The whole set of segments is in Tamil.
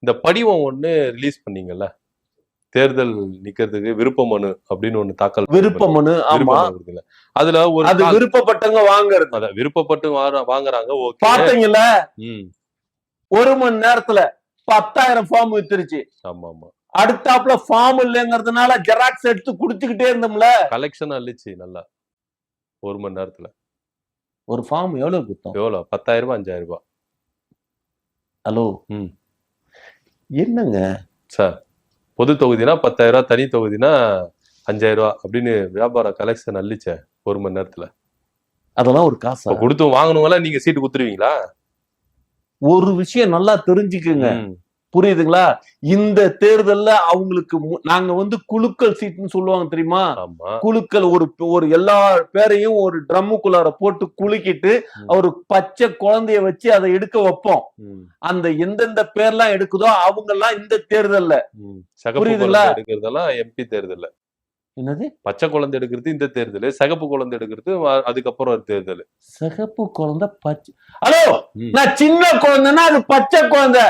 இந்த படிவம் ஒண்ணு ரிலீஸ் பண்ணீங்கல்ல, தேர்தல் நிக்கிறதுக்கு விருப்ப மனு அப்படின்னு ஒண்ணு தாக்கல் விருப்ப மனு. ஆமா, இருக்குல்ல, அதுல ஒரு அது விருப்பப்பட்டவங்க வாங்குறது. அதான் விருப்பப்பட்டு வாங்குறாங்க. ஓகே, பாத்தீங்கல்ல, 1 மணி நேரத்துல 10,000 ஃபார்ம் வித்துருச்சு. ஆமா ஆமா. அடுத்தாப்புல ஃபார்ம் இல்லைங்கிறதுனால ஜெராக்ஸ் எடுத்து குடுத்துக்கிட்டே இருந்தோம்ல. கலெக்ஷன் அள்ளிச்சு நல்லா 1 மணி நேரத்துல. ஒரு ஃபார்ம் எவ்வளவு குத்தம்? எவ்வளவு? 10,000 5,000. ஹலோ, என்னங்க சார்? பொது தொகுதினா 10,000, தனி தொகுதினா 5,000 அப்படின்னு வியாபார கலெக்ஷன் அள்ளிச்ச 1 மணி நேரத்துல. அதெல்லாம் ஒரு காசா? கொடுத்து வாங்கணுங்களா? நீங்க சீட்டு குத்துருவீங்களா? ஒரு விஷயம் நல்லா தெரிஞ்சுக்குங்க, புரியுதுங்களா? இந்த தேர்தல்ல அவங்களுக்கு நாங்க குலுக்கல் சீட்னு சொல்லுவாங்க தெரியுமா? குலுக்கல் ஒரு எல்லா பேரையும் ஒரு ட்ரம்முக்குள்ளார போட்டு குலுக்கிட்டு ஒரு பச்சை குழந்தைய வச்சு அதை எடுக்க வைப்போம். அந்த எந்தெந்த பேர்லாம் எடுக்குதோ அவங்க எல்லாம் இந்த தேர்தல்ல, புரியுதுங்களா? எடுக்கிறதெல்லாம் எம்பி தேர்தல்ல. என்னது பச்சை குழந்தை எடுக்கிறது இந்த தேர்தல், சிகப்பு குழந்தை எடுக்கிறது அதுக்கப்புறம் ஒரு தேர்தல். சிகப்பு குழந்தை, பச்சை. ஹலோ, நான் சின்ன குழந்தைன்னா அது பச்சை குழந்தை.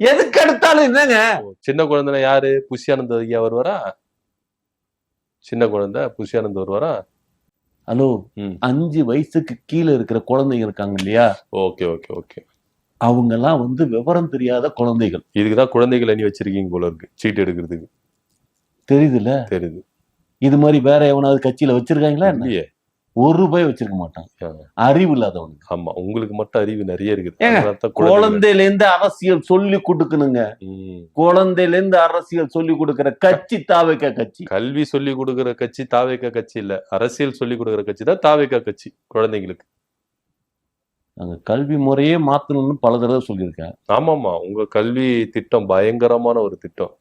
எதுக்கு எடுத்தாலும் என்னங்க? சின்ன குழந்தைனா யாரு? புஷியானந்த் ஐயா வருவாரா? சின்ன குழந்தை புஷியானந்த் வருவாரா? ஹலோ, 5 வயசுக்கு கீழே இருக்கிற குழந்தைங்க இருக்காங்க இல்லையா? Okay okay okay. அவங்க எல்லாம் விவரம் தெரியாத குழந்தைகள். இதுக்குதான் குழந்தைகள் அணி வச்சிருக்கீங்க போல இருக்கு, சீட்டு எடுக்கிறதுக்கு. தெரியுதுல்ல? தெரியுது. இது மாதிரி வேற எவனாவது கட்சியில வச்சிருக்காங்களா? இல்லையே, ₹1 வச்சிருக்க மாட்டாங்க. அறிவு இல்லாதவனுக்கு. ஆமா, உங்களுக்கு மட்டும் அறிவு நிறைய இருக்குது. குழந்தையில இருந்து அரசியல் சொல்லி கொடுக்கணுங்க. குழந்தையில இருந்து அரசியல் சொல்லி கொடுக்கிற கட்சி தாவேகா கட்சி. கல்வி சொல்லி கொடுக்கிற கட்சி தாவேகா கட்சி இல்ல, அரசியல் சொல்லி கொடுக்கிற கட்சி தான் தாவேகா கட்சி. குழந்தைங்களுக்கு நாங்க கல்வி முறையே மாத்தணும்னு பல தடவை சொல்லியிருக்கேன். ஆமாமா, உங்க கல்வி திட்டம் பயங்கரமான ஒரு திட்டம்.